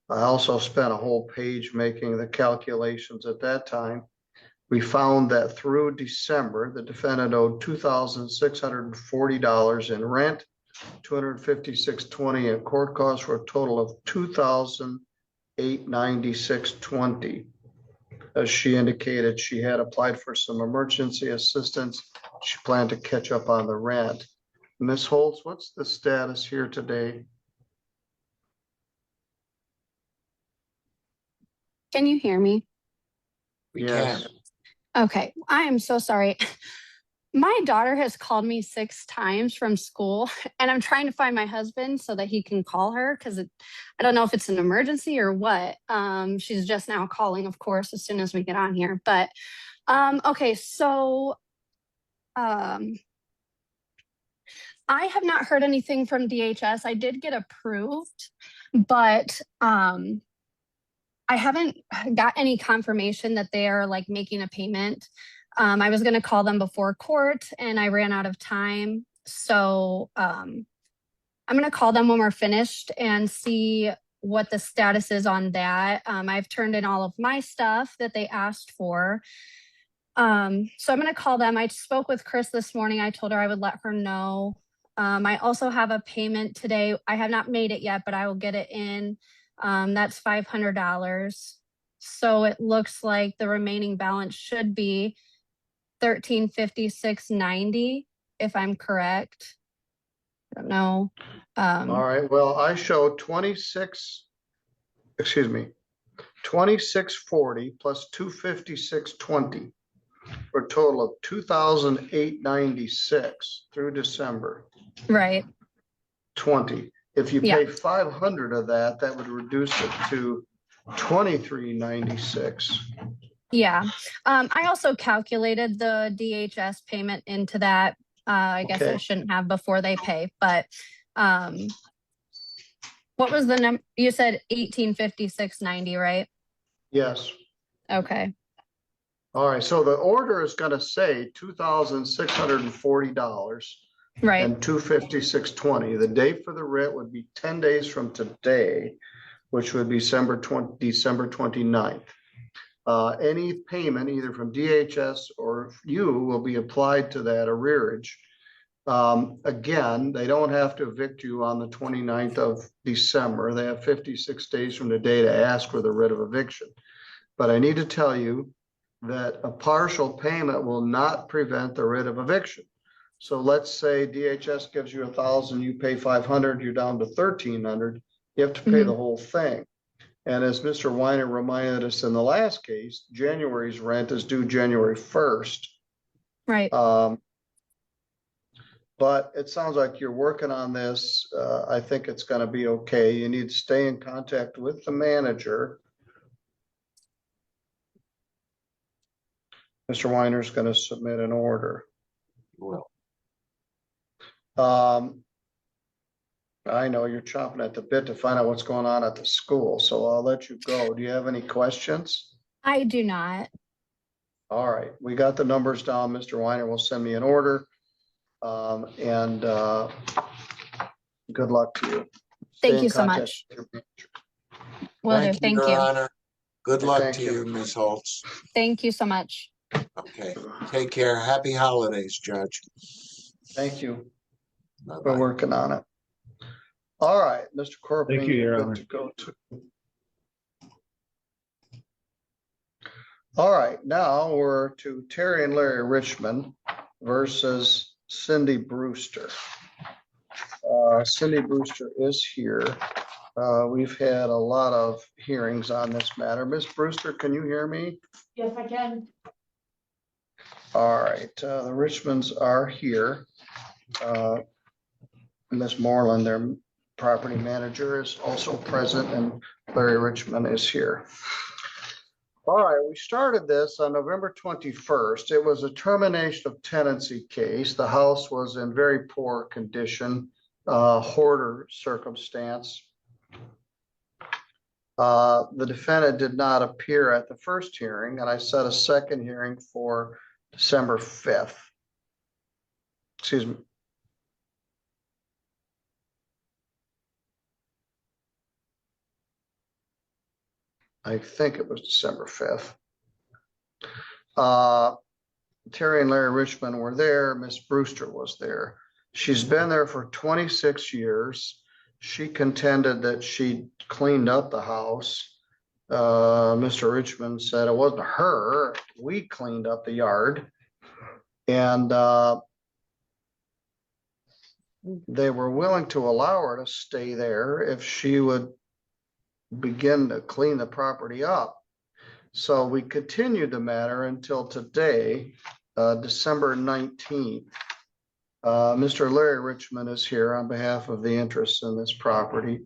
I also spent a whole page making the calculations at that time. We found that through December, the defendant owed $2,640 in rent, $256.20 in court costs for a total of $2,896.20. As she indicated, she had applied for some emergency assistance. She planned to catch up on the rent. Ms. Holtz, what's the status here today? Can you hear me? Yes. Okay, I am so sorry. My daughter has called me 6 times from school, and I'm trying to find my husband so that he can call her because I don't know if it's an emergency or what. She's just now calling, of course, as soon as we get on here. But okay, so I have not heard anything from DHS. I did get approved, but I haven't got any confirmation that they are like making a payment. I was going to call them before court and I ran out of time. So I'm going to call them when we're finished and see what the status is on that. I've turned in all of my stuff that they asked for. So I'm going to call them. I spoke with Chris this morning. I told her I would let her know. I also have a payment today. I have not made it yet, but I will get it in. That's $500. So it looks like the remaining balance should be $1,356.90, if I'm correct. I don't know. All right, well, I show 2640 plus 256.20 for a total of 2,896 through December. Right. 20. If you pay 500 of that, that would reduce it to 2396. Yeah. I also calculated the DHS payment into that. I guess I shouldn't have before they pay, but what was the number? You said 1856.90, right? Yes. Okay. All right, so the order is going to say $2,640 Right. and 256.20. The date for the writ would be 10 days from today, which would be December 29th. Any payment either from DHS or you will be applied to that arrearage. Again, they don't have to evict you on the 29th of December. They have 56 days from the day to ask for the writ of eviction. But I need to tell you that a partial payment will not prevent the writ of eviction. So let's say DHS gives you 1,000, you pay 500, you're down to 1,300. You have to pay the whole thing. And as Mr. Weiner reminded us in the last case, January's rent is due January 1st. Right. But it sounds like you're working on this. I think it's going to be okay. You need to stay in contact with the manager. Mr. Weiner's going to submit an order. Well, I know you're chomping at the bit to find out what's going on at the school, so I'll let you go. Do you have any questions? I do not. All right, we got the numbers down. Mr. Weiner will send me an order. And good luck to you. Thank you so much. Will do. Thank Your you. Honor. Good luck Thank to you. you, Ms. Holtz. Thank you so much. Okay, take care. Happy holidays, Judge. Thank you. Bye-bye. We're working on it. All right, Mr. Courtroom. Thank you, Your good Honor. to go to. All right, now we're to Terry and Larry Richmond versus Cindy Brewster. Cindy Brewster is here. We've had a lot of hearings on this matter. Ms. Brewster, can you hear me? Yes, I can. All right, the Richmonds are here. Ms. Morland, their property manager, is also present, and Larry Richmond is here. All right, we started this on November 21st. It was a termination of tenancy case. The house was in very poor condition, hoarder circumstance. The defendant did not appear at the first hearing, and I set a second hearing for December 5th. Excuse me. I think it was December 5th. Terry and Larry Richmond were there. Miss Brewster was there. She's been there for 26 years. She contended that she cleaned up the house. Mr. Richmond said it wasn't her. We cleaned up the yard. And they were willing to allow her to stay there if she would begin to clean the property up. So we continued the matter until today, December 19th. Mr. Larry Richmond is here on behalf of the interests in this property.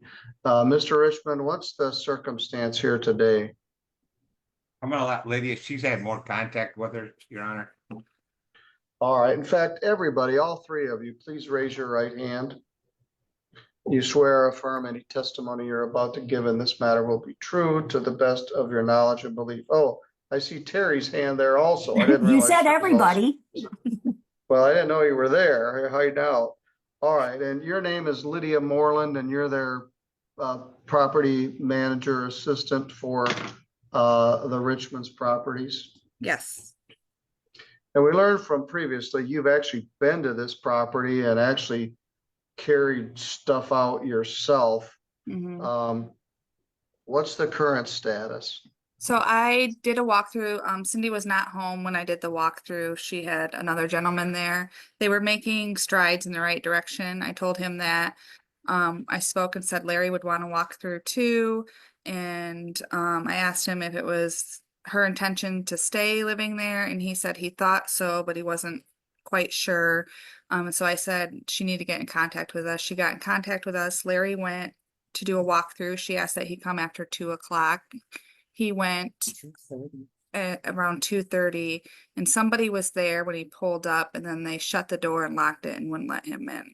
Mr. Richmond, what's the circumstance here today? I'm gonna let Lydia, she's had more contact with her, Your Honor. All right. In fact, everybody, all three of you, please raise your right hand. You swear or affirm any testimony you're about to give in this matter will be true to the best of your knowledge and belief. Oh, I see Terry's hand there also. I didn't realize. You said everybody. Well, I didn't know you were there. How you know? All right. And your name is Lydia Morland, and you're their property manager assistant for the Richmond's properties. Yes. And we learned from previously, you've actually been to this property and actually carried stuff out yourself. Mm-hmm. What's the current status? So I did a walkthrough. Cindy was not home when I did the walkthrough. She had another gentleman there. They were making strides in the right direction. I told him that. I spoke and said Larry would want to walk through too. And I asked him if it was her intention to stay living there. And he said he thought so, but he wasn't quite sure. So I said she needed to get in contact with us. She got in contact with us. Larry went to do a walkthrough. She asked that he come after 2 o'clock. He went at around 2:30, and somebody was there when he pulled up, and then they shut the door and locked it and wouldn't let him in.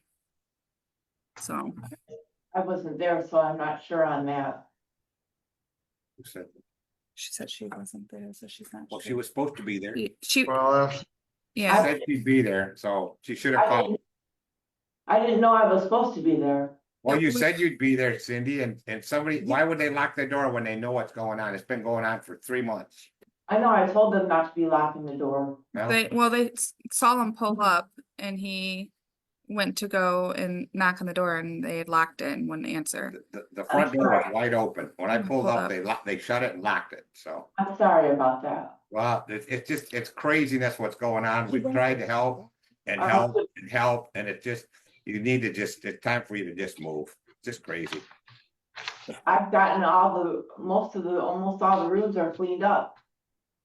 So I wasn't there, so I'm not sure on that. Who said that? she said she wasn't there, so she's not Well, sure. she was supposed to be there. She Well, She yeah. said she'd be there, so she should have I called. didn't- I didn't know I was supposed to be there. Well, you said you'd be there, Cindy, and somebody, why would they lock the door when they know what's going on? It's been going on for 3 months. I know I told them not to be locking the door. They saw him pull up and he went to go and knock on the door and they had locked it and wouldn't answer. The front door was wide open. When I pulled up, they shut it and locked it, so. I'm sorry about that. Well, it's craziness what's going on. We've tried to help and help and help, and it's time for you to just move. It's just crazy. I've gotten almost all the rooms are cleaned up.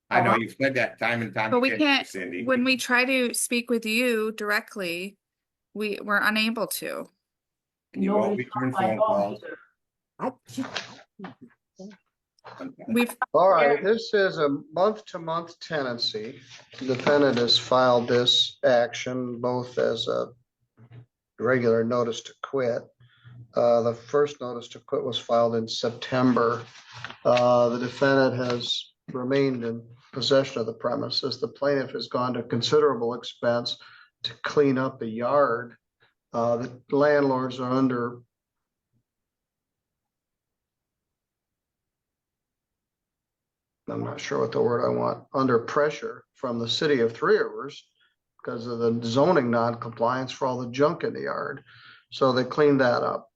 I know you've said that time and time But we again, can't, Cindy. when we try to speak with you directly, we're unable to. And you won't return phone calls. All right, this is a month-to-month tenancy. The defendant has filed this action both as a regular notice to quit. The first notice to quit was filed in September. The defendant has remained in possession of the premises. The plaintiff has gone to considerable expense to clean up the yard. The landlords are under I'm not sure what the word I want, under pressure from the city of Three Rivers because of the zoning non-compliance for all the junk in the yard. So they cleaned that up.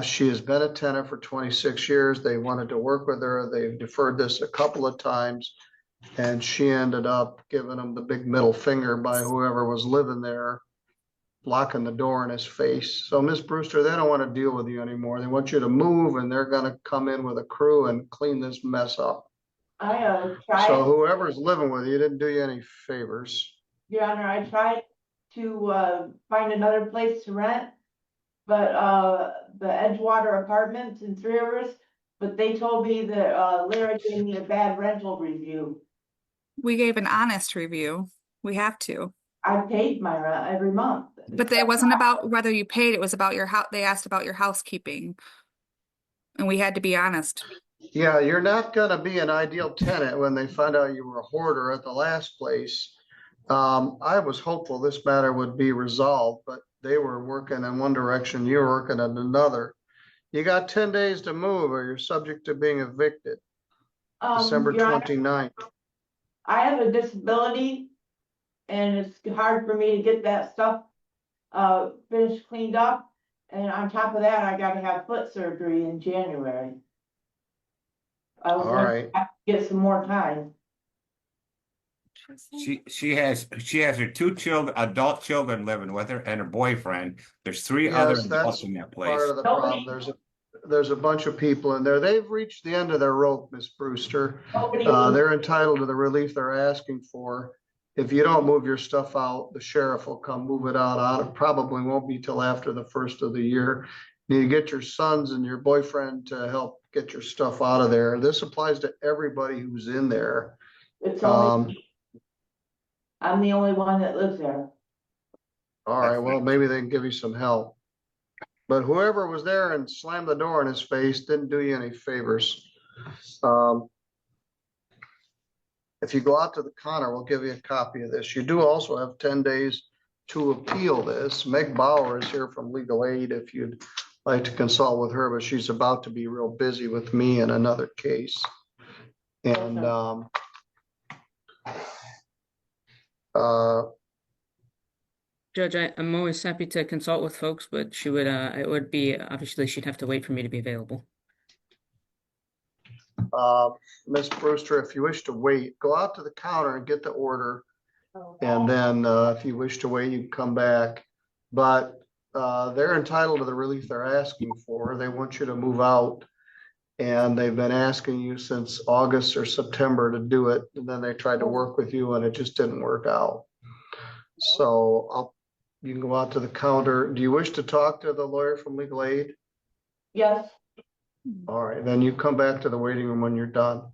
She has been a tenant for 26 years. They wanted to work with her. They've deferred this a couple of times, and she ended up giving them the big middle finger by whoever was living there, blocking the door in his face. So Miss Brewster, they don't want to deal with you anymore. They want you to move, and they're going to come in with a crew and clean this mess up. I tried. So whoever's living with you didn't do you any favors. Your Honor, I tried to find another place to rent, but the Edgewater Apartments in Three Rivers, but they told me that Lyra gave me a bad rental review. We gave an honest review. We have to. I paid my rent every month. But it wasn't about whether you paid, it was about your house. They asked about your housekeeping. And we had to be honest. Yeah, you're not going to be an ideal tenant when they find out you were a hoarder at the last place. I was hopeful this matter would be resolved, but they were working in one direction, you were working in another. You got 10 days to move or you're subject to being evicted. December 29th. I have a disability and it's hard for me to get that stuff finished, cleaned up. And on top of that, I got to have foot surgery in January. I was going to have to get some more time. She has her 2 children, adult children living with her, and her boyfriend. There's 3 other adults in that place. Part of the problem. There's a bunch of people in there. They've reached the end of their rope, Miss Brewster. They're entitled to the relief they're asking for. If you don't move your stuff out, the sheriff will come move it out. It probably won't be till after the first of the year. You get your sons and your boyfriend to help get your stuff out of there. This applies to everybody who's in there. It's only I'm the only one that lives there. All right, well, maybe they can give you some help. But whoever was there and slammed the door in his face didn't do you any favors. If you go out to the counter, we'll give you a copy of this. You do also have 10 days to appeal this. Meg Bauer is here from Legal Aid if you'd like to consult with her, but she's about to be real busy with me in another case. And Judge, I'm always happy to consult with folks, but she would, it would be, obviously she'd have to wait for me to be available. Ms. Brewster, if you wish to wait, go out to the counter and get the order. And then if you wish to wait, you can come back. But they're entitled to the relief they're asking for. They want you to move out. And they've been asking you since August or September to do it. And then they tried to work with you and it just didn't work out. So you can go out to the counter. Do you wish to talk to the lawyer from Legal Aid? Yes. All right, then you come back to the waiting room when you're done.